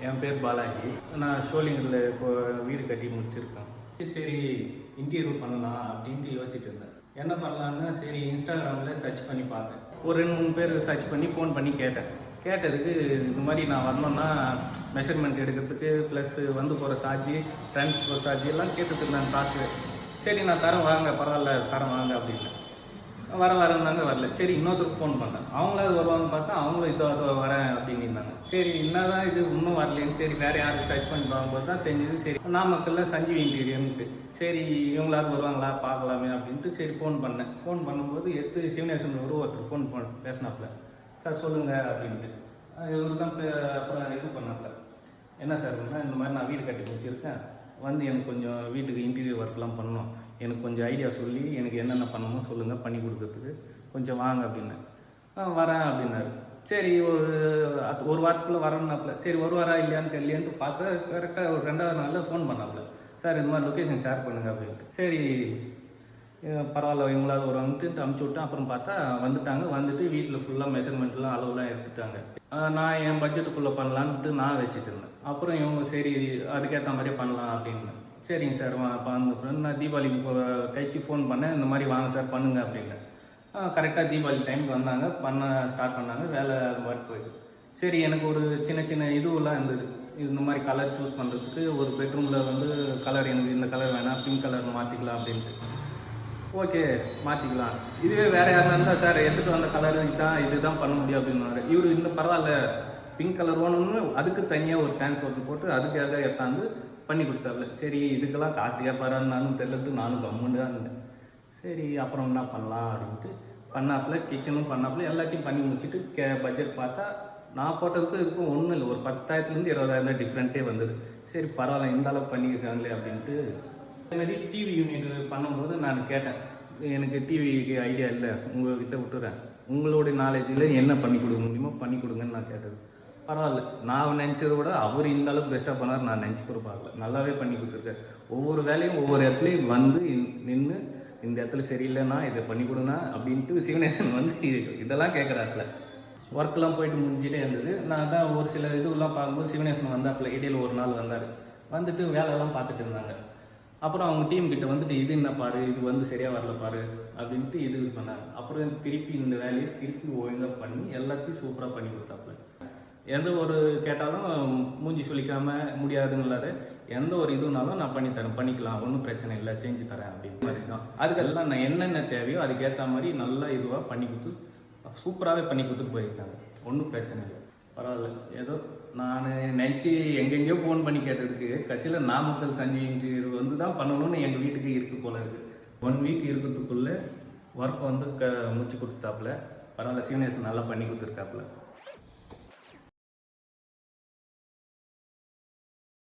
என் பேர் பாலாஜி. நான் ஷோலிங்கரில் இப்போ வீடு கட்டி முடிச்சிருக்கேன். சரி இன்டர்வியூ பண்ணலாம் அப்படின்ட்டு யோசிச்சுட்டு இருந்தேன். என்ன பண்ணலான்னு சரி இன்ஸ்டாகிராமில் சர்ச் பண்ணி பார்த்தேன். ஒரு 2-3 பேர் சர்ச் பண்ணி ஃபோன் பண்ணி கேட்டதுக்கு இந்த மாதிரி நான் வரணுன்னா மெஷர்மெண்ட் எடுக்கிறதுக்கு ப்ளஸ் வந்து போகிற சார்ஜி, ட்ரான்ஸ்போர்ட் சார்ஜி எல்லாம் கேட்டுட்டு இருந்தாங்க காசு. சரி நான் தரேன் வாங்க, பரவாயில்ல தரேன் வாங்க அப்படின்னு வரேன்னாங்க. வரல. சரி இன்னொருத்தருக்கு ஃபோன் பண்ணேன். அவங்களாவது வருவாங்கன்னு பார்த்தா அவங்களும் இதோ வரேன் அப்படின்னு இருந்தாங்க. சரி என்னதான் இது இன்னும் வரலேன்னு சரி வேறு யாருக்கு டச் பண்ணி பார்க்கும்போது தான் தெரிஞ்சது. சரி நாமக்கல்ல சஞ்சீவி இன்டீரியர்ன்ட்டு சரி இவங்களாவது வருவாங்களா பார்க்கலாமே அப்படின்ட்டு சரி ஃபோன் பண்ணேன். ஃபோன் பண்ணும்போது சிவனேசன் ஒருத்தர் ஃபோன் பேசினாப்புல, சார் சொல்லுங்கள் அப்படின்ட்டு. இவர் தான் அப்புறம் இது பண்ணாப்புல, என்ன சார் இந்த மாதிரி நான் வீடு கட்டி முடிச்சிருக்கேன், வந்து எனக்கு கொஞ்சம் வீட்டுக்கு இன்டீரியர் ஒர்க்லாம் பண்ணணும், எனக்கு கொஞ்சம் ஐடியா சொல்லி எனக்கு என்னென்ன பண்ணணுமோ சொல்லுங்கள் பண்ணி கொடுக்கறதுக்கு கொஞ்சம் வாங்க அப்படின்னு. வரேன் அப்படின்னாரு. சரி ஒரு வாரத்துக்குள்ளே வரேன்னாப்புல. சரி வருவாரா இல்லையான்னு தெரியலேன்ட்டு பார்த்தா கரெக்டாக ஒரு 2வது நாளில் ஃபோன் பண்ணாப்புல, சார் இந்த மாதிரி லொக்கேஷன் ஷேர் பண்ணுங்கள் அப்படின்ட்டு. சரி பரவாயில்ல இவங்களாவது வருவாங்கன்ட்டு அமுச்சு விட்டேன். அப்புறம் பார்த்தா வந்துட்டு வீட்டில் ஃபுல்லாக மெஷர்மெண்ட்லாம் அளவுலாம் எடுத்துட்டாங்க. நான் என் பட்ஜெட்டுக்குள்ளே பண்ணலான்ட்டு நான் வச்சுட்டு இருந்தேன். அப்புறம் இவங்க சரி அதுக்கேற்ற மாதிரியே பண்ணலாம் அப்படின்னு. சரிங்க சார் அப்புறம் நான் தீபாவளி கழிச்சு ஃபோன் பண்ணேன், இந்த மாதிரி வாங்க சார் பண்ணுங்க அப்படின்னு. கரெக்டாக தீபாவளி டைமுக்கு வந்தாங்க, ஸ்டார்ட் பண்ணாங்க, வேலை ஒர்க் போயிட்டு. சரி எனக்கு ஒரு சின்ன இதுவெல்லாம் இருந்தது. இந்த மாதிரி கலர் சூஸ் பண்ணுறதுக்கு ஒரு பெட்ரூமில் வந்து கலர் எனக்கு இந்த கலர் வேணாம், பிங்க் கலர் மாற்றிக்கலாம் அப்படின்ட்டு. ஓகே மாற்றிக்கலாம். இதுவே வேறு யாருனா இருந்தால் சார் எடுத்துகிட்டு வந்த கலர் இதுதான் பண்ண முடியும் அப்படின்னாரு. இவர் இன்னும் பரவாயில்ல பிங்க் கலர் வேணும்னு அதுக்கு தனியாக ஒரு டிரான்ஸ்போர்ட் போட்டு அதுக்காக எடுத்தாந்து பண்ணி கொடுத்தாரு. சரி இதுக்கெல்லாம் காஸ்ட்லியாக பாருன்னாலும் தெரியலட்டு நானும் கம்முன்னு தான் இருந்தேன். சரி அப்புறம் என்ன பண்ணலாம் அப்படின்ட்டு பண்ணாப்புல, கிச்சனும் பண்ணாப்புல, எல்லாத்தையும் பண்ணி முடிச்சுட்டு பட்ஜெட் பார்த்தா நான் போட்டதுக்கும் இதுக்கும் ஒன்றும் இல்லை, ஒரு 10,000லேருந்து 20,000 தான் டிஃப்ரெண்ட்டே வந்தது. சரி பரவாயில்ல இந்த அளவுக்கு பண்ணியிருக்காங்களே அப்படின்ட்டு. அதேமாதிரி டிவி யூனிட் பண்ணும்போது நான் கேட்டேன், எனக்கு டிவிக்கு ஐடியா இல்லை, உங்கள்கிட்ட விட்டுறேன், உங்களுடைய நாலேஜில் என்ன பண்ணி கொடுக்க முடியுமோ பண்ணி கொடுங்கன்னு நான் கேட்டது. பரவாயில்ல நான் நினச்சதை விட அவர் இந்த அளவுக்கு பெஸ்ட்டாக பண்ணார், நான் நினச்சி கூட பார்க்கல, நல்லாவே பண்ணி கொடுத்துருக்காரு. ஒவ்வொரு வேலையும் ஒவ்வொரு இடத்துலையும் வந்து நின்று இந்த இடத்துல சரியில்லைண்ணா இதை பண்ணி கொடுண்ணா அப்படின்ட்டு சிவனேசன் வந்து இதெல்லாம் கேட்குறாப்புல. ஒர்க்கெலாம் போயிட்டு முடிஞ்சிட்டே இருந்தது. நான் தான் ஒரு சில இதுவெல்லாம் பார்க்கும்போது சிவனேசன் வந்தாப்புல, இடையில் ஒரு நாள் வந்தார். வந்துட்டு வேலையெல்லாம் பார்த்துட்டு இருந்தாங்க. அப்புறம் அவங்க டீம் கிட்ட வந்துட்டு இது என்ன பாரு, இது வந்து சரியாக வரல பாரு அப்படின்ட்டு இது பண்ணாங்க. அப்புறம் திருப்பி இந்த வேலையை திருப்பி ஒழுங்காக பண்ணி எல்லாத்தையும் சூப்பராக பண்ணி கொடுத்தாப்புல. எந்த ஒரு கேட்டாலும் மூஞ்சி சொல்லிக்காமல் முடியாதுன்னு இல்லாத எந்த ஒரு இதுனாலும் நான் பண்ணித்தரேன், பண்ணிக்கலாம், ஒன்றும் பிரச்சனை இல்லை, செஞ்சு தரேன் அப்படின்ற மாதிரி தான். அதுக்கெல்லாம் நான் என்னென்ன தேவையோ அதுக்கேற்ற மாதிரி நல்லா இதுவாக பண்ணி கொடுத்து சூப்பராகவே பண்ணி கொடுத்துட்டு போயிருக்காங்க. ஒன்றும் பிரச்சனை இல்லை, பரவாயில்ல. ஏதோ நான் நினச்சி எங்கெங்கேயோ ஃபோன் பண்ணி கேட்டதுக்கு கட்சியில் நாமக்கல் சஞ்சீவி இன்டீரியர் வந்து தான் பண்ணணும்னு எங்கள் வீட்டுக்கு இருக்குது போல இருக்குது. 1 வீக் இருக்கிறதுக்குள்ளே ஒர்க் வந்து முடிச்சு கொடுத்தாப்புல. பரவாயில்ல சிவனேசன் நல்லா பண்ணி கொடுத்துருக்காப்புல.